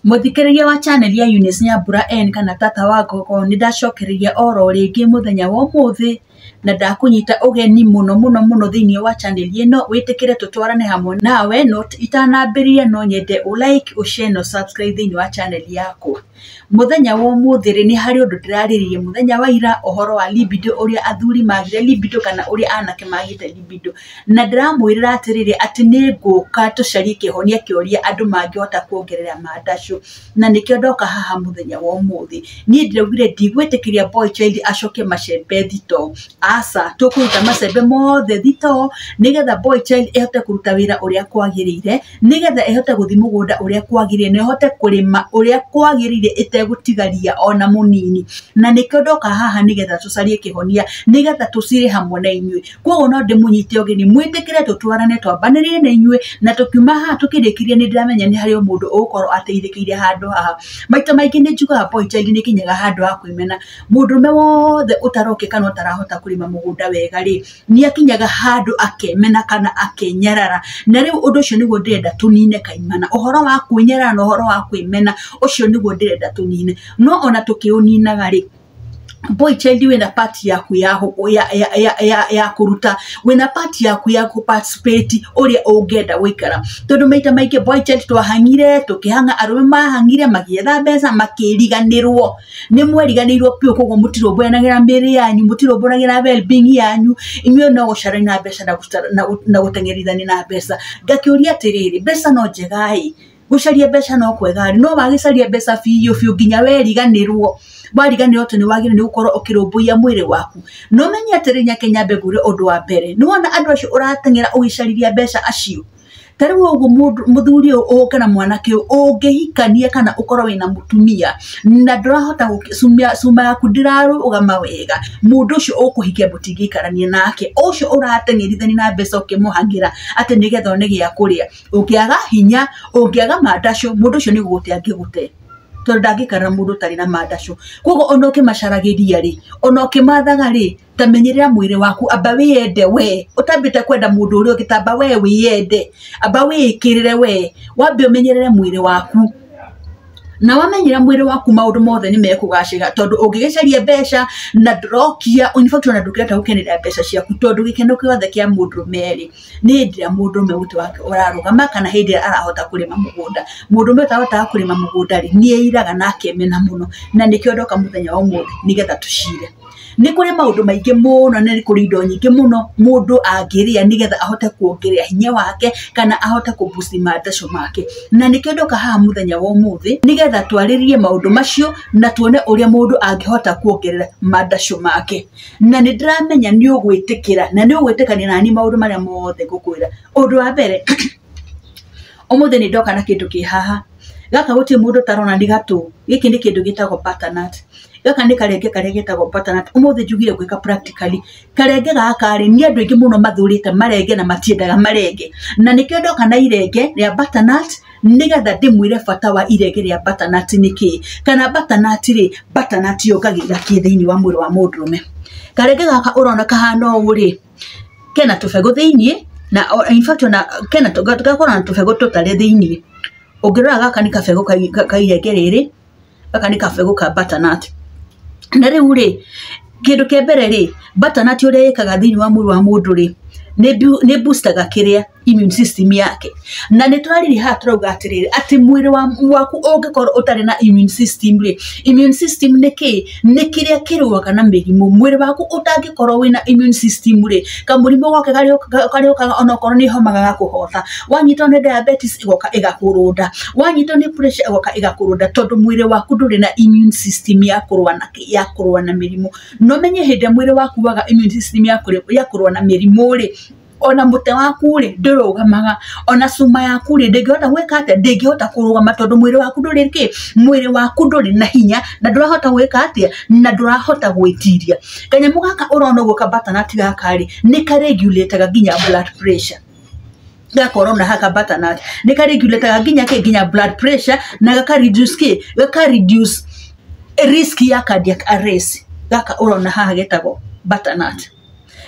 Muthikiriria wa channel ya Eunice Nyambura N kana tata wako ni ndacokereria oro ringi muthenya wa umuthi na ndakunyita ugeni muno thiini wa channel ino witikire tutwarane hamwe nawe itanambiria no nyende like share no subscribe thiini wa channel yako. Muthenya wa umuthi ni hari undu ndiraririe muthenya wa ira ohoro wa libido uria athuri magire libido kana uria anake magite libido na ndiramwirira atiriri ati ni nguka tucarie kihonia kioria andu mangihota kuongerera mandacu na nikio ndoka haha muthenya wa umuthi ni ndirugire ndigwitikiria boy child acoke macembe thito asa tukuruta macembe mothe thito nigetha boy child ehote kuruta wira uria kwagirire nigetha ehote guthi mugunda uria kwagirire ne ehote kurima uria kwagirire itegutigaria ona munini na nikio ndoka haha nigetha tucarie kihonia nigetha tucire hamwe na inyui koguo no ndimunyite ogeni mwitikire tutwarane twambanirie na inyui na tukiuma haha tukirikiria ni ndiramenya ni hari mundu ugukorwo ateithikire handu haha maita maingi ni njugaga boy child ni kinyaga handu ha kwimena mundume wothe utaroke kana utarahota kurima mugunda wega ri ni akinyaga handu akemena kana akenyarara na riu undu ucio niguo ndirenda tunine kaimana uhoro wa kwenyarara na uhoro wa kwimena ucio niguo ndirenda tunine no ona tukiuninaga ri boy child wina party yaku ya kuruta wina party yaku ya participate uria ungenda gwikara tondu maita maingi boy child twahangire tukihanga arume mahangire magietha mbeca makiriganirwo ni mweriganirwo pio koguo mutirombonagira mbere yanyu mutirombonagira well-being yanyu inyuĩ no gucara na mbeca na gutengerithania na mbeca ngakiuria atiriri mbeca no njegai gucaria mbeca no kwegari no wagicaria mbeca biũ nginya weriganirwo wariganirwo tu ni wagire ni gukorwo ukirumbuia mwiri waku no menye atiri nyake nyambe ngure undu wa mbere ni wona andu acio uratengera ugicariria mbeca acio tariu ugu muthuri o kana mwanake ungihikania kana ukorwo wina mutumia na ndurahota suma yaku ndiraru ugama wega mundu ucio ukuhikia butingikarania nake ucio uratengerithani na mbeca ukimuhangira ati nigetha one gia kuria ungiaga hinya ungiaga mandacu mundu ucio ni gugutia angigute tondu ndangikara mundu tari na mandacu koguo ona ukimacaragiria ri ona ukimathaga ri tamenyerera mwiri waku amba wiyende we utambite kwenda mundu uria ugitamba we wiyende amba wikirire we wambe umenyerere mwiri waku na wamenyera mwiri waku maundu mothe ni mekugaciga tondu ungigicaria mbeca na ndrokia in fact ona ndukireta gukenera mbeca ciaku tondu gikeno kiothe kia mundu meri ni ndira mundu meuti wake urarugama kana hindi arahota kurima mugunda mundu metahota kurima mugunda ri ni eiraga nake mena muno na nikio ndoka muthenya wa umuthi nigetha tucire ni kuri maundu maingi muno ni kuri indo nyingi muno mundu angiria nigetha ahote kuongerera hinya wake kana ahote kuboost mandacu make na nikio ndoka haha muthenya wa umuthi nigetha twaririe maundu macio na tuone uria mundu angihota kuongerera mandacu make na ni ndiramenya ni ugwitikira na ni ugwitikania nani maundu maria mothe ngukwira undu wa mbere umuthi ni ndoka na kindu ki haha gaka guti mundu tarona ni gatu giki ni kindu gitagwo butternut gaka ni karenge getagwo butternut umuthi njugire gwika practically karenge gaka ri ni andu ingi muno mathurite marenge na matiendaga marenge na nikio ndoka na irenge ria butternut nigetha ndimwire bata wa irenge ria butternut niki kana butternut ri butternut yongagira thiini wa mwiri wa mundurume karenge gaka urona kahana uri kena tubego thiini na in fact na kena tugakora tubego tutare thiini ungirora gaka ni kabego ka irenge riri gaka ni kabego ka butternut na riu ri kindu ke mbere ri butternut uria ikaga thiini wa mwiri wa mundu ri ni boostaga kiria immune system yake na ni turariri ha turauga atiriri ati mwiri waku ungikorwo utari na immune system ri immune system ni kiria kiruaga na mirimu mwiri waku utangikorwo wina immune system ri kamurimu gake karioka ona korwo ni homaga gakuhota wanyitwo ni diabetes igoka igakurunda wanyitwo ni pressure igoka igakurunda tondu mwiri waku nduri na immune system ya kurwa na mirimu no menye hinde mwiri waku waga immune system ya kurwa na mirimu ri ona mute waku ri ndurugamaga ona suma yaku ri ndingihota gwika atia ndingihota kurugama tondu mwiri waku nduri mwiri waku nduri na hinya na ndurahota gwika atia na ndurahota gwitiria kanyamu gaka urona guka butternut gaka ri ni karegulataga nginya blood pressure gakorona haka butternut ni karegulataga nginya blood pressure na gaka reduce risk ya cardiac arrest gaka urona haha getagwo butternut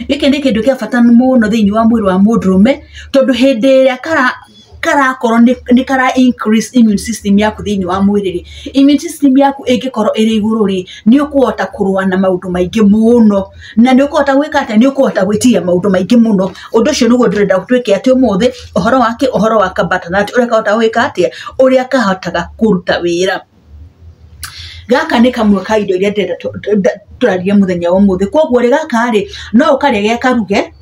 giki ndi kindu kia bata muno thiini wa mwiri wa mundurume tondu hindi iria karakorwo ni kara increase immune system yaku thiini wa mwiri immune system yaku ingikorwo iri iguru ri ni ukuhota kurua na maundu maingi muno na ni ukuhota gwika ati ni ukuhota gwitia maundu maingi muno undu ucio niguo ndirenda gutwike ati umuthi uhoro wa butternut uria kahota gwika ati uria kahotaga kuruta wira gaka ni kamwe ka indo iria ndenda turaria muthenya wa muthi koguo ri gaka ri no ukaria ge karuge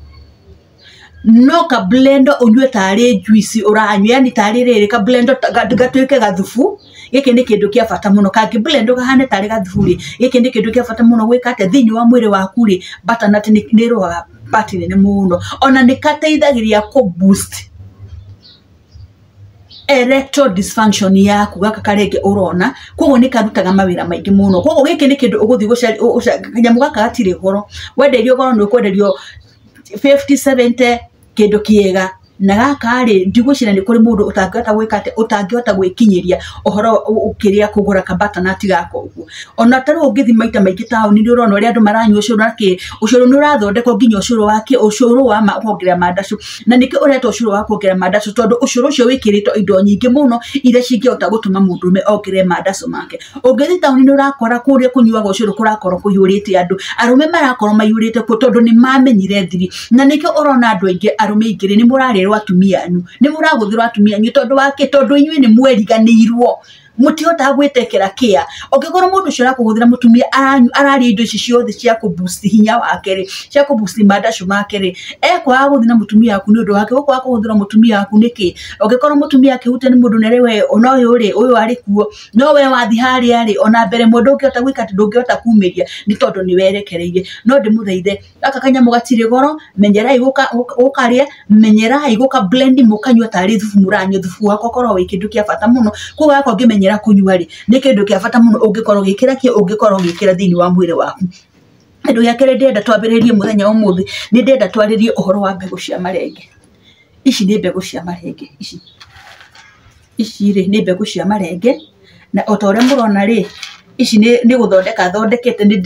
no ka blender unywe tari juice uranywa yani tari riri ka blender gatwike gathufu giki ni kindu kia bata muno kangi blender gahane tari gathufu ri giki ni kindu kia bata muno gwika ate thiini wa mwiri waku ri butternut ni roga part ni muno ona ni kateithagiria ku boost erectile dysfunction yaku gaka karenge urona koguo ni karutaga mawira maingi muno koguo giki ni kindu uguthi kanyamu gaka gatire goro wenderio goro ni ukwenderio 50-70 kindu kiega na gaka ri ndigwicira ni kuri mundu utangihota gwika ate utangihota gwikinyiria uhoro ukiria kugura ka butternut gako uguo ona taru ungithi maita maingi town ni urona uri andu maranywa ucuru naki ucuru ni urathondekwo nginya ucuru wake ucuru wa kuongerera mandacu na niki uretwo ucuru wa kuongerera mandacu tondu ucuru ucio wikirito indo nyingi muno ire cingihota gutuma mundu me ongerere mandacu make ungithi town ni urakora kuria kunyuaga ucuru kurakorwo kuyurite andu arume marakorwo mayurite ku tondu ni mamenyire thiri na niki urona andu aingi arume ingiri ni murarerwo atumia anyu ni muraguthirwo atumia anyu tondu wake tondu inywe ni mweriganirwo mutihota gwitekera kia ongikorwo mundu ucio arakuguthira mutumia arari indo ici ciothe cia ku boost hinya wake ri cia ku boost mandacu make ri ekwa guthina mutumia waku ni undu wake gukwa kuguthira mutumia waku niki ongikorwo mutumia akihuta ni mundu nerewe ona uyu ari kuo no we wathi hari ari ona mbere mundu ungihota gwika ati ndungihota kumiria ni tondu ni werekereirie no ndimuthaithe aka kanyamu gatire goro menyerai gukaria menyerai guka blend mukanywa tari thufu muranywa thufu wako korwo wi kindu kia bata muno kuga yako ngimenyera kunywa ri ni kindu kia bata muno ungikorwo gikira ki ungikorwo gikira thiini wa mwiri waku andu ya kere ndenda twambiririe muthenya wa muthi ni ndenda twaririe uhoro wa mbegu cia marenge ici ni mbegu cia marenge ici ri ni mbegu cia marenge na otore murona ri ici ni guthondeka thondekete ni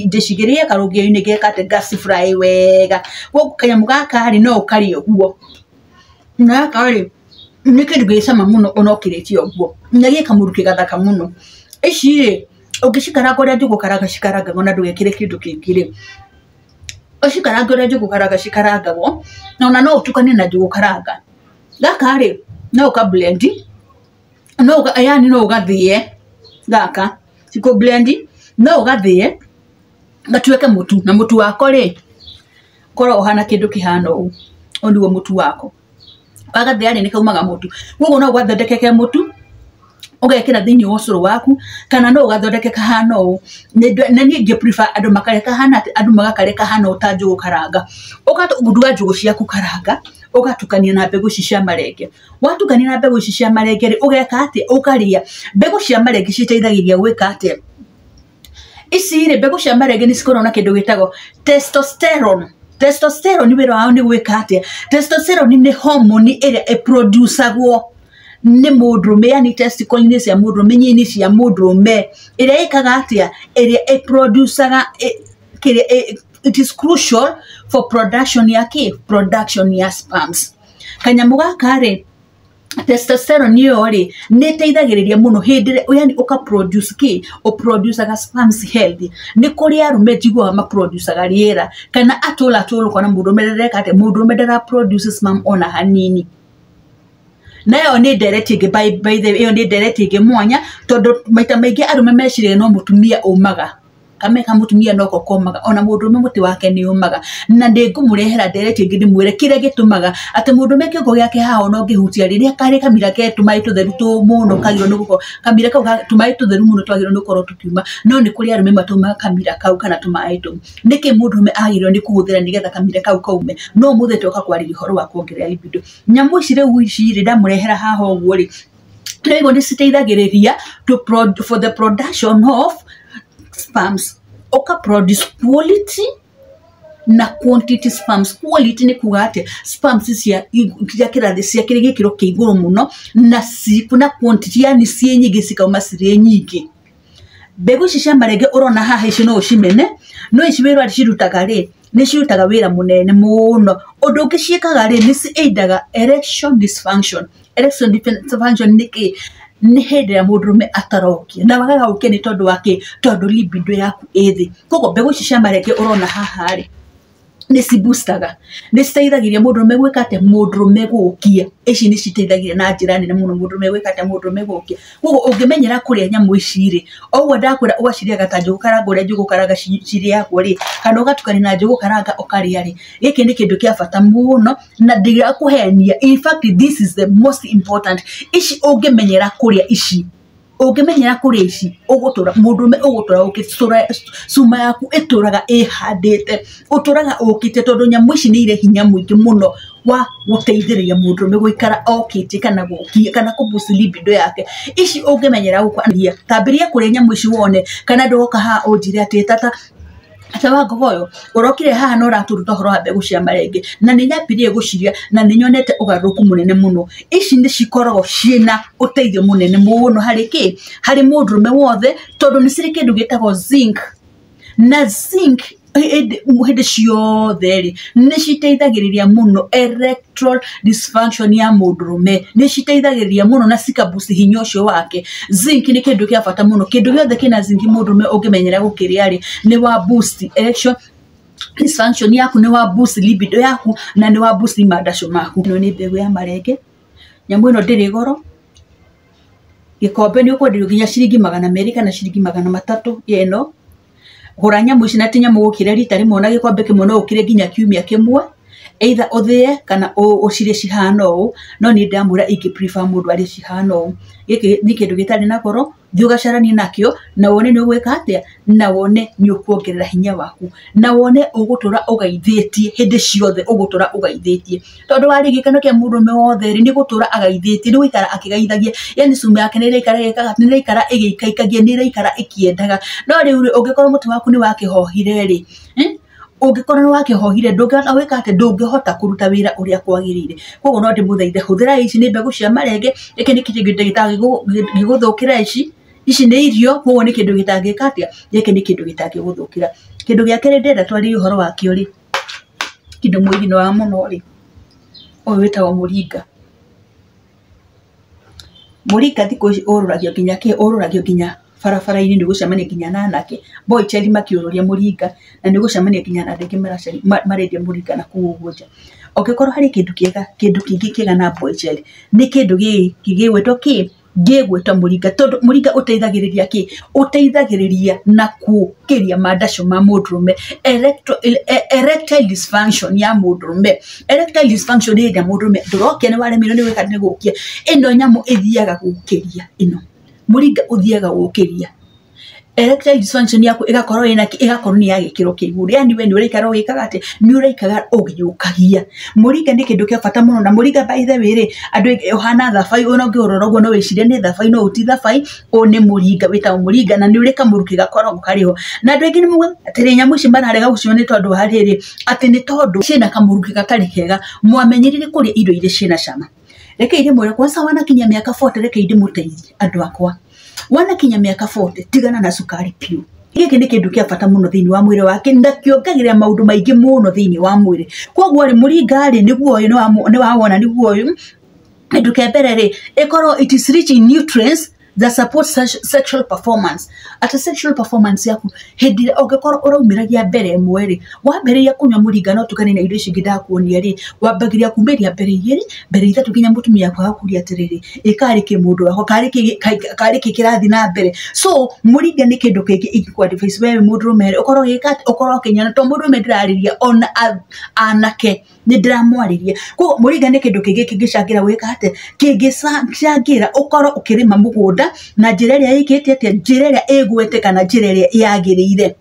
ndicigirie karugio-ini gekate gas fry wega koguo kanyamu gaka ri no ukarie guo na kari ni kindu gicama muno onokiritie uguo na gikamuruki gathaka muno ici ri ungicikaranga uria njugukaraga cikarangagwo na ndugekire kindu kingi ri ucikaranga uria njugukaraga cikarangagwo na no utukanie na njugukaranga gaka ri no uka blend no yani no ugathie gaka siko blend no ugathie gatweke mutu na mutu wako ri korwo uhana kindu kihana u ondiwo mutu wako agathia ri ni kaumaga mutu gugu no gwathondekeke mutu ugekira thiini wa ucuru waku kana no ugathondeke kahana u na ni ngi prefer andu makareka hana andu magakareka hana utanjugu karanga ugatunduga njugu ciaku karanga ugatukania na mbegu cia marenge watukania na mbegu cia marenge ri ugeka ati ukaria mbegu cia marenge citeithagiria gwika ati ici ri mbegu cia marenge ni cikorwo na kindu gitagwo testosterone testosterone wira wao ni gwika ati testosterone ni hormone iria iproducagwo ni mundume yani testicle-ini cia mundume nyini cia mundume iria ikaga atia iria iproducaga it is crucial for production ya sperms kanyamu gaka ri testosterone yo ri ni teithagiriria muno hindire yani uka produce producaga sperms healthy ni kuri arume jigwa ma producaga riera kana atula kona mundume reka ate mundume ndara produce sperm ona hanini nayo ni directing by the yo ni directing mwanya tondu maita maingi arume mecire no mutumia umaga kameka mutumia noko komaga ona mundume muti wake ni umaga na ndingumurehera directing ndimwire kire gitumaga ati mundume kiongo giake hao no ngihutia riria kare kamira ke tumai tutheru tu muno kagiro nuko kamira kau tumai tutheru muno twagiro nuko tukiuma no ni kuri arume matuma kamira kau kana tumai tu niki mundume agiro ni kuhuthira nigetha kamira kau kaume no muthe toka kwari horo wa kuongerera libido nyamu ici riu ici ri ndamurehera haho uguo ri rego ni citeithagiriria for the production of sperms oka produce quality na quantity sperms quality ni kugate sperms cia kirathi cia kirigikiro kiiguru muno na kuna quantity yani cie nyingi cikauma cire nyingi mbegu cia marenge urona haha ici no ucimene no ici wira cirutaga ri ni cirutaga wira munene muno undu ukiciekaga ri ni ciendaga erection dysfunction erection dysfunction nĩ hĩndĩ ya mũndũrũme atarokia na wagaga gũkia nĩ tondũ wake tondũ libido yaku ĩthĩ. Koguo mbegũ ici cia marenge ũrona haha rĩ nĩ cibustaga, nĩ citeithagĩria mũndũrũme gwĩka atĩ mũndũrũme gũkia. Ici nĩ citeithagĩria na njĩra nene mũno mũndũrũme gwĩka atĩ mũndũrũme gũkia. Koguo ũngĩmenyera kũrĩa nyamũ ici rĩ, ũguo ndakwĩra ũgacirĩaga ta njũgũ karanga ũrĩa njũgũ karanga cirĩagwo rĩ, kana ũgatukania na njũgũ karanga ũkarĩa rĩ, gĩkĩ nĩ kĩndũ kĩa bata mũno na ndigakũhenia. In fact this is the most important. Ici ũngĩmenyera kũrĩa ici, ũngĩmenyera kũrĩa ici ũgũtũra mũndũrũme ũgũtũra ũkĩtũra cuma yaku ĩtũraga ĩhandĩte, ũtũraga ũkĩte tondũ nyamũ ici nĩ irĩ hinya mũingĩ mũno wa gũteithĩrĩria mũndũrũme gũikara okĩte kana gũkia kana kũboost libido yake. Ici ũngĩmenyera gũkwanĩria tambĩrĩria kũrĩa nyamũ ici wone, kana ndũgoka haha ũnjire atĩ tata Wangogoyo ũrokire haha na ũratũruta ũhoro wa mbegũ cia marenge na nĩ nyambirie gũciria na nĩ nyonete ũgarũrũku mũnene mũno. Ici nĩ cikoragwo ciĩna ũteithio mũnene mũno harĩ kĩ, harĩ mũndũrũme wothe tondũ nĩ cirĩ kĩndũ gĩtagwo zinc, na zinc hĩndĩ ciothe rĩ nĩ citeithagĩrĩria mũno erectile dysfunction ya mũndũrũme, nĩ citeithagĩrĩria mũno na cikaboost hinya ũcio wake. Zinc nĩ kĩndũ kĩa bata mũno, kĩndũ gĩothe kĩna zinc mũndũrũme ũngĩmenyera gũkĩrĩa rĩ nĩ wa boost erection dysfunction yaku, nĩ wa boost libido yaku na nĩ wa boost mandaco maku. Ĩno nĩ mbegũ ya marenge, nyamũ ĩno ndĩrĩ goro, gĩkombe nĩ ũkwenderio nginya ciringi 200 kana ciringi 300 ĩno. Gũra nyamũ ici na ti nyamũ gũkĩrĩa rita rĩmwe na gĩkombe kĩmwe no ũkĩrĩa nginya kiumia kĩmwe, either ũthĩe kana ũcirĩe cihana ũũ, no niĩ ndamwĩra ingĩ prefer mũndũ arĩe cihana ũũ. Gĩkĩ nĩ kĩndũ gĩtarĩ na goro, thiĩ ũgacaranie nakĩo na wone nĩ ũgwĩka atĩa, na wone nĩ ũkuongerera hinya waku, na wone ũgũtũra ũgaithĩtie hĩndĩ ciothe, ũgũtũra ũgaithĩtie tondũ warĩ gĩkeno kĩa mũndũrũme wothe rĩ nĩ gũtũra agaithĩtie, nĩ gũikara akĩgaithagia, yani cuma yake nĩ ĩraikara ĩkaga, nĩ ĩraikara ĩgĩikaikagia, nĩ ĩraikara ĩkĩendaga. No rĩu rĩ ũngĩkorwo mũtĩ waku nĩ wakĩhohire rĩ, ũngĩkorwo nĩ wakĩhohire ndũngĩhota gwĩka atĩ, ndũngĩhota kũruta wĩra ũrĩa kwagĩrĩire. Koguo no ndĩmũthaithe hũthĩra ici, nĩ mbegũ cia marenge, gĩkĩ nĩ kĩndũ gĩtangĩgũthũkĩra ici nĩ irio, koguo nĩ kĩndũ gĩtangĩka atĩa, gĩkĩ nĩ kĩndũ gĩtangĩgũthũkĩra. Kĩndũ gĩa kerĩ ndĩrenda twarĩrie ũhoro wakĩo rĩ, kĩndũ mũigino wa mũno rĩ, ũyũ wĩtagwo mũringa. Mũringa thikũ ici ũrũragio nginya kĩ, ũrũragio nginya barabara-inĩ, nĩ gũcemania nginya na anake Boychel makĩũrũria mũringa, na nĩ gũcemania nginya na andũ aingĩ marendia mũringa na kũu ũguo nja. Ũngĩkorwo harĩ kĩndũ kĩega, kĩndũ kĩngĩ kĩega na Boychel nĩ kĩndũ gĩgwĩtwo kĩ, gĩgwĩtwo mũringa, tondũ mũringa ũteithagĩrĩria kĩ, ũteithagĩrĩria na kũkĩria mandaco ma mũndũrũme, erectile dysfunction ya mũndũrũme. Erectile dysfunction nĩ hĩndĩ mũndũrũme ndũrokia, nĩ waremirwo nĩ gwĩka nĩ gũkia, ĩno nyamũ ĩthiaga gũkĩria, ĩno mũringa ũthiaga gũkĩria erectile dysfunction yaku ĩgakorwo nĩ ya gĩkĩro kĩa igũrũ, yani we nĩ ũraikara ũgĩkaga atĩ, nĩ ũraikara ũgĩũkagia. Mũringa nĩ kĩndũ kĩa bata mũno, na mũringa by the way rĩ, andũ aingĩ ũhana thabai, ona ũngĩũrora ũguo no wĩcirie nĩ thabai, no ũti thabai, ũũ nĩ mũringa, wĩtagwo mũringa, na nĩ ũrĩ kamũrukĩ gakoragwo karĩho. Na andũ aingĩ nĩ mauga atĩ nyamũ ici mararega gũciona nĩ tondũ wa rĩrĩ, atĩ nĩ tondũ ciĩna kamũrukĩ gatarĩ kega. Mwamenyerire kũrĩa indo iria ciĩna cama. Reke ndĩmwĩre kwanza wanakinya mĩaka 40, reke ndĩmũteithie andũ akwa. Wanakinya mĩaka 40 tigana na cukari piũ. Gĩkĩ nĩ kĩndũ kĩa bata mũno thĩinĩ wa mwĩrĩ wake, na kĩongagĩrĩra maũndũ maingĩ mũno thĩinĩ wa mwĩrĩ. Koguo rĩ mũringa rĩ nĩguo ũyũ nĩ wawona, nĩguo ũyũ kĩndũ kĩa mbere rĩ, ĩkorwo it is rich in nutrients that support sexual performance. At sexual performance yaku hĩndĩ ĩrĩa ũngĩkorwo ũraumĩragia mbere ĩmwe rĩ, wambĩrĩria kũnyua mũringa no tukane na indo ici ingĩ ndakuonia rĩ, wambagĩrĩria kumĩria mbere igĩrĩ, mbere ithatũ nginya mũtumia waku agakuria atĩrĩrĩ, ĩkarĩ kĩ mũndũ wako, karĩ kĩ kĩrathi na mbere. So mũringa nĩ kĩndũ kĩngĩ ingĩkũ-advise wewe mũndũrũme rĩ, ũkorwo ũgĩka atĩ, ũkorwo ũkĩnyua, to mũndũrũme ndĩrarĩria ona anake nĩ ndĩramwarĩria. Koguo mũringa nĩ kĩndũ kĩngĩ kĩngĩcangĩra gwĩka atĩ, kĩngĩcangĩra ũkorwo ũkĩrĩma mũgũnda na njĩra ĩrĩa ĩkĩte atĩa, njĩra ĩrĩa ĩgwete kana njĩra ĩrĩa yagĩrĩire.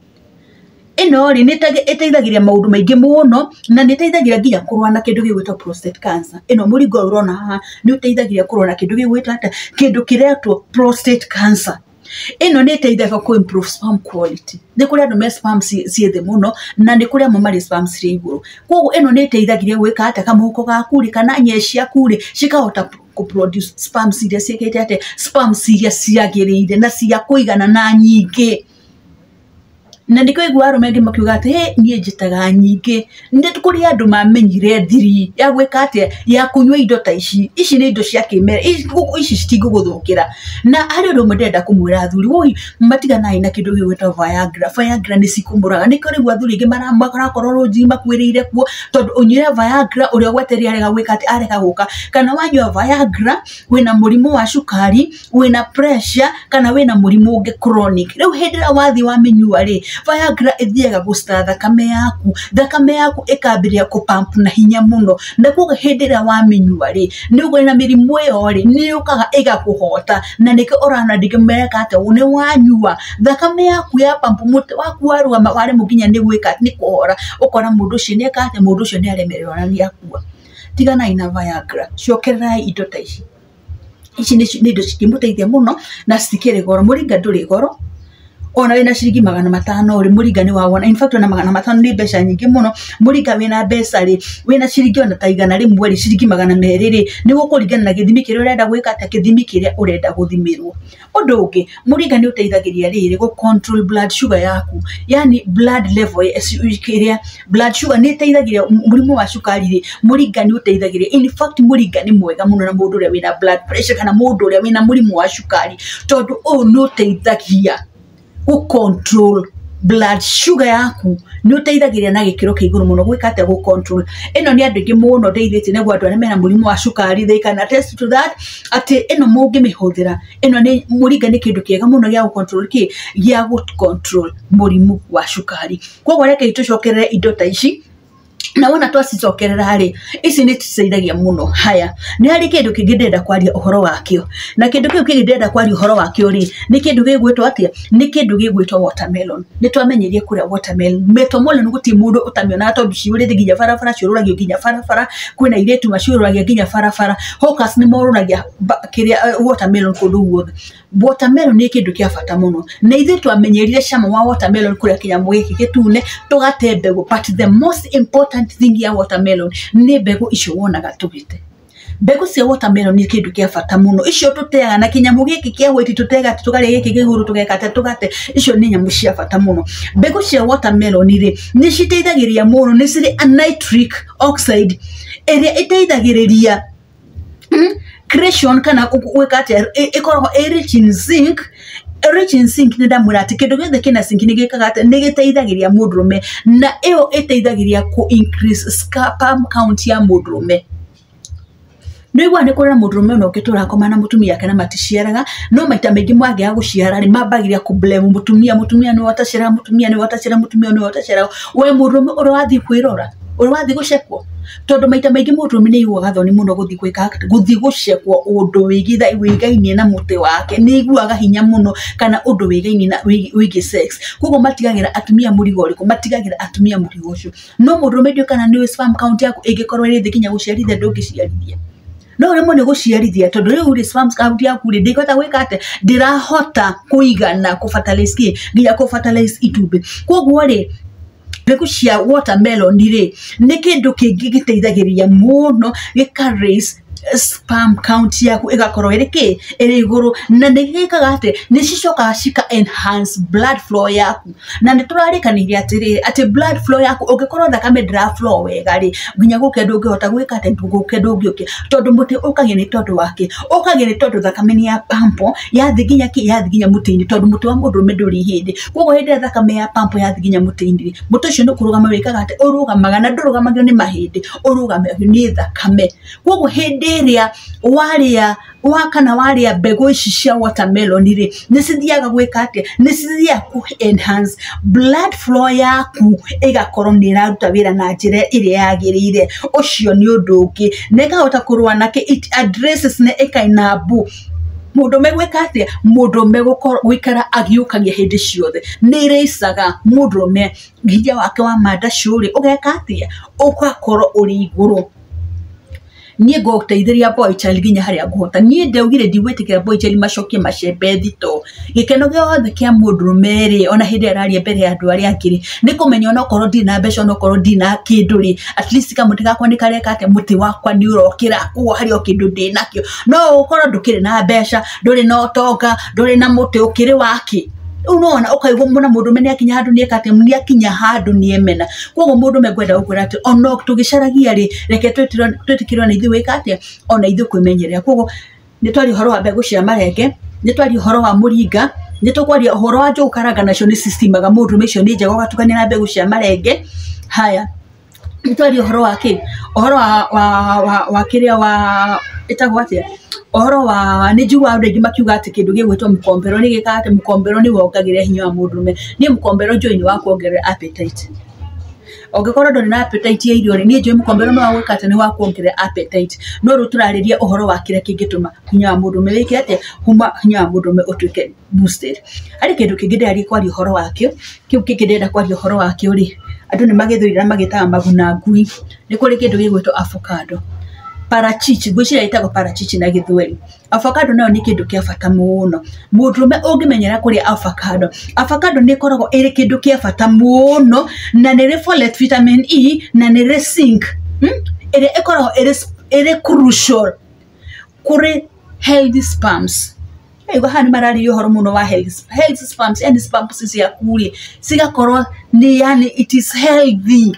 Ĩno rĩ nĩ ĩteithagĩria maũndũ maingĩ mũno, na nĩ ĩteithagĩria nginya kũrũa na kĩndũ gĩgwĩtwo prostate cancer. Ĩno mũringa ũyũ ũrona haha nĩ ũteithagĩria kũrũa na kĩndũ gĩgwĩtwo atĩa, kĩndũ kĩretwo prostate cancer. Ĩno nĩ ĩteithagia ku improve sperm quality. Nĩ kũrĩ andũ me sperm ciĩ thĩ mũno, na nĩ kũrĩ amwe marĩ sperm cirĩ igũrũ. Koguo ĩno nĩ ĩteithagĩria gwĩka atĩa, kamũhuko gaku rĩ kana nyee ciaku rĩ cikahota kũproduce sperm iria ciĩkĩte atĩa, sperm iria ciagĩrĩire na cia kũigana na nyingĩ. na ndiko igwa arume ngi makiuga ati he nie njitaga nyingi ndi kuri andu mamenyire thiri ya gwika atia ya kunywa indo ta ici ni indo cia kimera ici citingũgũthũkĩra na hari undu mwendenda kumwira athuri woi matiganai na kindu gĩgwĩtwo Viagra ni cikumuraga niko rĩu athuri ingi marakorwo roji makwĩrĩire kuo tondu unyire Viagra uria gweteria arega gwika ati arega guka kana wanyua Viagra wina murimu wa cukari wina pressure kana wina murimu ungi chronic riu hindira wathi wa minyua ri Viagra ithiaga gusta thakame yaku ikambiria kupamp na hinya muno na kuga hindira wa minyua ri ni ugwena mirimu yo ri ni ukaga igakuhota na niko orana ndigimeka ate une wanyua thakame yaku ya pamp muti waku warua wari muginya ni gwika ni kuhora ukora mundu ucio ni akate mundu ucio ni aremererwa na ni akua tigana ina Viagra ciokerai indo ta ici ni indo cikimuteithia muno na citikire goro muringa nduri goro ona wina ciringi 500 uri muringa ni wawona in fact ona 500 ni mbeca nyingi muno muringa wina mbeca ri wina ciringi ona ta igana rimwe ri ciringi 200 ri ni gukuringana na githimi kiria urenda gwika ata githimi kiria urenda guthimirwo undu ungi muringa ni uteithagiria riri go control blood sugar yaku yani blood level kiria blood sugar ni teithagiria murimu wa cukari ri muringa ni uteithagiria in fact muringa ni mwega muno na mundu uria wina blood pressure kana mundu uria wina murimu wa cukari tondu no teithagia ku control blood sugar yaku ni uteithagiria na gikiro kiiguru muno gwika ate ku control eno ni andu ingi muno ndeithite nego andu arĩa mena murimu wa cukari they can attest to that ati eno mungi mihuthira eno ni muringa ni kindu kiega muno gya control gya control murimu wa cukari koguo reke itucokerere indo ta ici na wona twacicokerera ri ici ni titeithagia muno haya ni hari kindu kingi ndenda kwaria uhoro wakio na kindu kiu kingi ndenda kwaria uhoro wakio ri ni kindu gigwitwo atia ni kindu gigwitwo watermelon ni twamenyerie kuria watermelon metomole nguti mundu utamiona tondu ciuri nginya barabara ciururagio nginya barabara kwina iretu maciururagia nginya barabara hawkers ni moruragia kiria watermelon kundu guothe watermelon ni kindu kia bata muno na ithe twamenyerire cama wa watermelon kuria kinyamu giki gitune tugate mbegu but the most important thing ya watermelon ni mbegu icio wonaga tugite mbegu cia watermelon ni kindu kia bata muno icio tuteaga na kinyamu giki kia weti tutega tukaria giki giguru tugekate tugate icio ni nyamu cia bata muno mbegu cia watermelon ri ni citeithagiria muno ni ciri a nitric oxide area iteithagiriria creation kana gwikate ikoragwo rich in zinc ni ndamwira ati kindu githe kina zinc ni gikaga ati ni giteithagiria mundurume na iyo iteithagiria ku increase sperm count ya mundurume Nigwa ni kurira mundurume no kitura koma na mutumia kana maticiaraga no maita mengi mwage aguciara ri mabagiria ku blame mutumia ni watacira we mundurume urathi kwirora urathi gucekwo tondu maita mengi mundurume ni igwaga thoni muno guthi gwika guthi gucekwo undu wigainie na muti wake ni igwaga hinya muno kana undu wigainie na wigi sex koguo matigagira atumia murigo riku matigagira atumia murigo ucio no mundurume ndio kana ni sperm count yaku ingikorwo ri thikinya guciarithia ndungiciarithia no remo ni guciarithia tondu riu ri sperm count yaku ri ndikota gwika ate ndirahota kuigana ku fertilize nginya ku fertilize itumbi koguo ri mbegu cia watermelon ri ni kindu kingi giteithagiria muno gika-raise sperm count yaku igakorwo iri iguru na nigikaga ate ni cicokaga cika enhance blood flow yaku na ni turarikaniria ati blood flow yaku ungikorwo thakame ndira flow wega ri nginya guke ndungihota gwika ate guke ndungioke tondu muti ukagia ni tondu wake ukagia ni tondu thakame ni ya pampo yathi nginya muti-ini tondu muti wa mundu nduri hindi koguo hindi thakame ya pampo yathi nginya muti-ini muti ucio ni kurugama wikaga ate urugamaga na ndurugamagio ni mahindi urugamagio ni thakame koguo hindi ria waria mbegu ici cia watermelon ri ni cithiaga gwika ati ni cithia ku enhance blood flow yaku igakorwo ni iraruta wira na njira iria yagirire ucio ni undu ungi nekahota kurwa nake it addresses ne ekainabu mundume gwika ati mundume gwikara agiukagia hindi ciothe ni reisaga mundume nginya wake wa manda curi ugeka ati ugakorwo uri iguru nie goteithiria boy child ginya haria guhota nie ndeugire ndigwitikira boy child macokie macembe thito gikeno giothe kia mundurume ri ona hindi araria mbere ya andu aria angiri ni kumenya ona korwo ndina mbeca ona korwo ndina kindu ri at least kamuti gakwa ni kareka ate muti wakwa ni urokira kuo haria kindu ndinakio no ukorwo ndukire na mbeca nduri na utonga nduri na muti ukiri waki unaona ukaigwa muna mundu mene akinya handu ni ekate muni akinya handu ni emena kogo mundu megwenda ukwira ati ono tugicaragia ri reke twetikirwa ni ithu wikate ona ithu kwimenyerera kogo ni twari horo wa mbegu cia marenge ni twari horo wa muringa ni tukwaria horo wa njugu karanga nacio ni systemaga mundu mecio ni njega gatukania na mbegu cia marenge haya ni twari horo wa ki horo wa kiria wa etagwo atia ohoro wa ni njigua andu aingi makiuga ati kindu gigwitwo mukombero ni gikate mukombero ni wongagire hinya wa mundume ni mukombero njoi ni wa kuongerera appetite ongekorwo ndori na appetite ya irio ni njoi mukombero no wagwikate ni wa kuongerera appetite no ru turariria ohoro wa kire kingituma hinya wa mundume wiki ati huma hinya wa mundume utuike boosted ari kindu kingi ndari kwari ohoro wakio kiu kingi ndenda kwari ohoro wakio ri andu ni magithurira magitaga maguna ngui ni kuri kindu gigwitwo avocado parachichi gwicira itago parachichi na githweri avocado nayo ni kindu kia bata muno mundume ungimenyera kuri avocado ni koragwo iri kindu kia bata muno na ni folate vitamin E na ni zinc iri ikoragwo iri crucial kuri healthy sperms ego hani marari yo hormono wa healthy sperms and sperms cia kuri sigakorwo ni yani it is healthy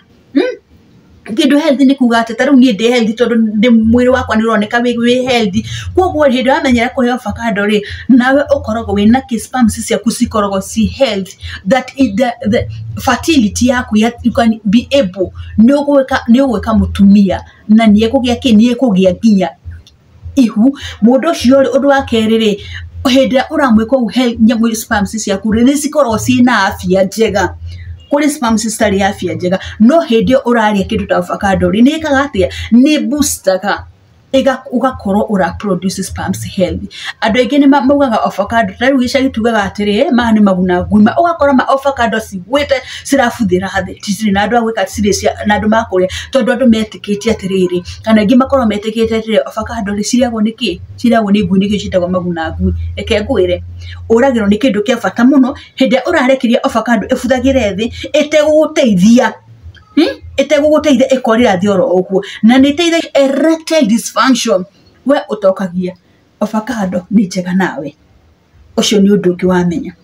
kindu healthy ni kuga ati taru ni de healthy tondu ndi mwiri wakwa ni roneka wi healthy koguo hindu amenyera kuri avocado ri nawe ukorogwo wina sperms cia kusikorogwo si health that is the fertility yaku you can be able ni ugwika mutumia na ni ekugia nginya ihu mundu cio ri undu wa keri ri hindu uramwika nyamu sperms cia kuri ni sikorogwo sina afya njega kuri sperms stari afya njega no hindi uraria kindu ta avocado ri ni kagatia ni booster ugakorwo ura produce sperms healthy andu aingi ni maugaga avocado tari gicagi tugaga atiri ma ni maguna nguma ugakora ma avocado cigwite cirabuthira thi tisiri na andu agwika tisiri na andu makuria tondu andu metikiti atiriri kana aingi makorwo metikiti atiri avocado ri ciriagwo niki ciriagwo ni ngui niki citagwo maguna ngui reke ngwire uragirwo ni kindu kia bata muno hindi urarekiria avocado ibuthagire thi itegũgũteithia itegũgũteithia ikorira thi oro oguo na ni teithagia erectile dysfunction we utokagia avocado ni njega nawe ucio ni undu ungi wamenya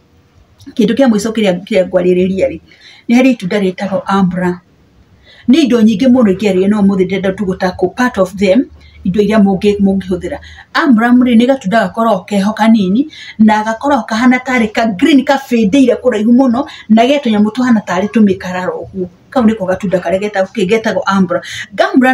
kindu kia mwico kiria ngwaririria ri ni hari itunda ritagwo ambra ni indo nyingi muno ikiaria no muthi ndenda tugutako part of them indo iria mungihuthira ambra muri ni gatunda gakorwo keho kanini na gakorwo kahana tari ka green ka fade kuraihu muno na getonya mutu hana tari tumikararo uguo kau niko gatunda kare getagwo ambra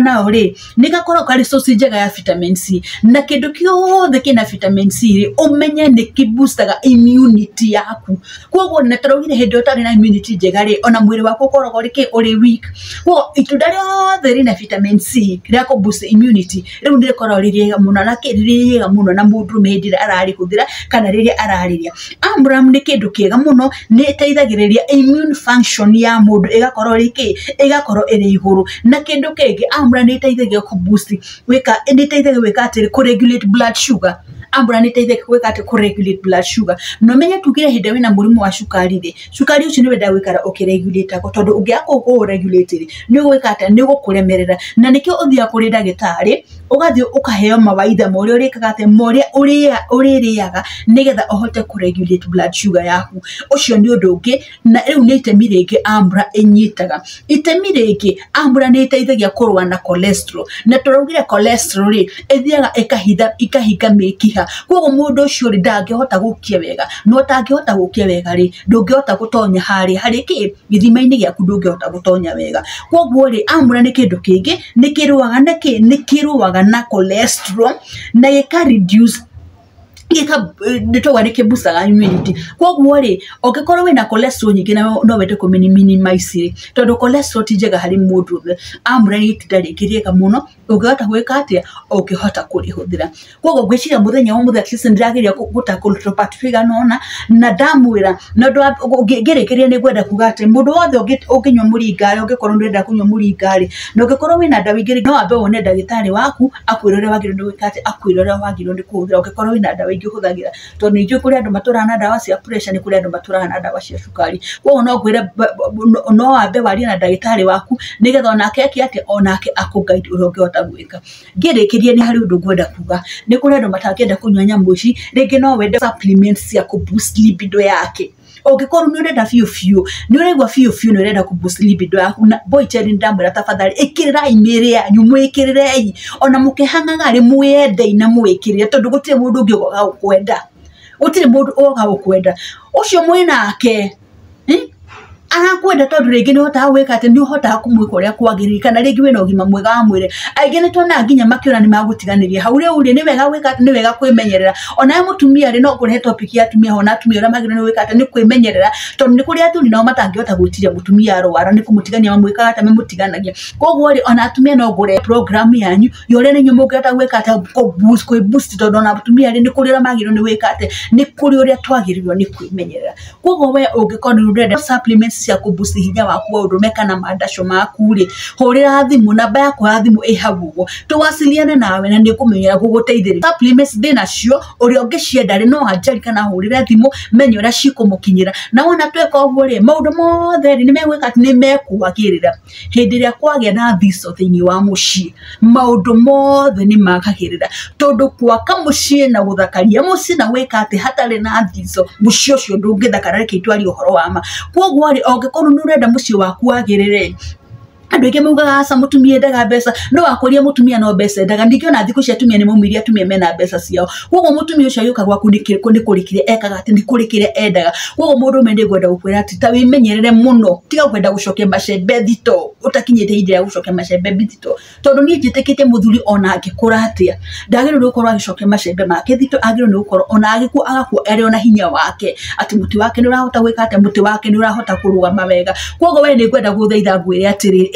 nao ri ni gakorwo kari source njega ya vitamin C na kindu kiothe kina vitamin C ri umenye ni kiboostaga immunity yaku koguo na tarogire hindi utari na immunity njega ri ona mwiri waku ukoragwo uri weak koguo itunda riothe rina vitamin C ria ku boost immunity riu ni rikoragwo ririega muno na kiririega muno na mundu mehindira ararihuthira kana riria arariria ambra ni kindu kiega muno ni iteithagiriria immune function ya mundu igakorwo igakorwo iri iguru na kindu kingi ambra ni iteithagia ku boost ni iteithagia wika atiri ku regulate blood sugar ambra ni iteithagia wika atiri ku regulate blood sugar no menye tugire hindi wina murimu wa cukari ri cukari ucio ni wenda gwikara ukiregulate ko tondu ungiako ku regulate ri ni gwika ati ni gukuremerera na nikio uthia kuri ndagitari ugathi ukaheo mawaitha moria urikaga ati moria uririaga nigetha uhote ku regulate blood sugar yaku ucio ni undu ungi na riu ni itemi ringi ambra inyitaga itemi ringi ambra ni iteithagia kurwa na cholesterol na turaugire cholesterol ri ithiaga ikahinga mikiha koguo mundu ucio ri ndangihota gukia wega no tangihota gukia wega ri ndungihota gutonya hari ki githima-ini giaku ndungihota gutonya wega koguo ri ambra ni kindu kingi ni kiruaga na cholesterol na gika reduce nitogwa booster immunity koguo ri ongekorwo wina cholesterol nyingi no wende ku minimize tondu cholesterol ti njega hari mundu ambra ni itunda ringiriega muno ungihota gwika atia ungihota kurihuthira koguo gwiciria muthenya wa muthenya at least ndirageria gutackle part figure nona na ndamwira na ngirikiria ni gwenda kuga ati mundu wothe unginywa muringari ungikorwo ndenda kunywa muringari na ungikorwo wina ndawa ingiri no ambe wone ndagitari waku akwirore wagiro ni gwika ati akwirore wagiro ni kuhuthira ungikorwo wina ndawa ingihuthagira tondu ninju kuri andu maturana ndawa cia pressure ni kuri andu maturana ndawa cia cukari koguo no ngwire no ambe warie na ndagitari waku nigetha onake ati onake akuguide uria ungihota gwika ngirikirie ni hari undu ngwenda kuga ni kuri andu matangenda kunywa nyamu ici ringi no wende supplements cia ku boost libido yake Ongikorwo ni urenda fiu ni uregwa fiu ni urenda ku boost libido yaku na boy child ndamwira tafadhali ikirira email yanyu mwikirire ona mukihangaga ri mwende na mwikirire tondu gutire mundu ungi ugoga gukwenda gutire mundu ugoga gukwenda ucio mwinake arakwenda tondu ringi ni hota gwika ati ni hota kumwika uria kwagiriri kana ringi wina ugima mwega wa mwire aingi ni tona nginya makiona ni magutiganiria hau ri uri ni wega gwika ati ni wega kwimenyerera ona mutumia ri no kuri topic ya atumia hona atumia uria magiriri ni gwika ati ni kwimenyerera tondu ni kuri aturi nao matangihota gwitiria mutumia arwara ni kumutigania mamwika ati memutiganagia koguo ri ona atumia no ngure program yanyu yore ni nyumugeta gwika ati ko boost tondu ona atumia ri ni kuri uria magiriri ni gwika ati ni kuri uria twagirirwo ni kwimenyerera koguo we ungikorwo ni urenda supplements cia kuboost hinya waku wa urume kana mandasho maku ri horira thimu namba yakwa ya thimu ihagugo tuwasiliane nawe na nikumenyera guguteithĩrĩria supplements dina cio uri ungicienda ri no anjari kana horira thimu menye ura cikumukinyira na wona tweka uguo ri maundu mothe ri ni megwika ati ni mekuagirira hindi ria kwagia na thiso thiini wa mucii maundu mothe ni makagirira tondu kwaka mucii na guthakaria mucii na gwika ati hatari na thiso mucii ucio ndungithakara reke itwari uhoro wa ma koguo ri ongikorwo ni urenda mucii waku wagirire andu aingi maugaga aca mutumia endaga mbeca no wakoria mutumia no mbeca endaga ndingiona thiku cia atumia ni maumiria atumia mena mbeca ciao koguo mutumia ucio yuka gwaku ni kurikire ekaga ati ni kurikire endaga koguo mundu mende gwenda gukwira ati ta wimenyerere muno tiga kwenda gucokia macembe thito utakinyite hindi ya gucokia macembe thito tondu ni njitikite muthuri ona angikura atia ndagirwo gukorwo agicokia macembe make thito agirwo ni gukorwo ona agiku agaku ari ona hinya wake ati muti wake ni urahota gwika ati muti wake ni urahota kurugama wega koguo we ni gwenda guthaitha ngwire atiri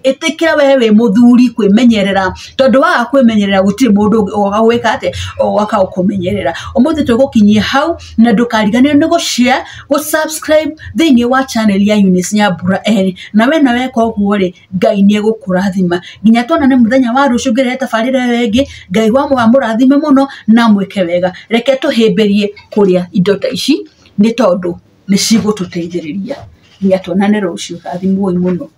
etekira wewe muthuri kwimenyerera tondu waga kwimenyerera gutire mundu oga gwika ate oga kumenyerera umuthi tugukinyie hau na ndukarigane ni gushare subscribe thiini wa channel ya Eunice Nyambura na we koguo ri Ngai ni egukurathima nginya tuonane muthenya wa rucio ngire tabarira wengi Ngai wa murathime muno na mwike wega reke tuhimberie kuria indo ta ici ni tondu ni cigututeithiriria nginya tuonane rucio rathimwo muno.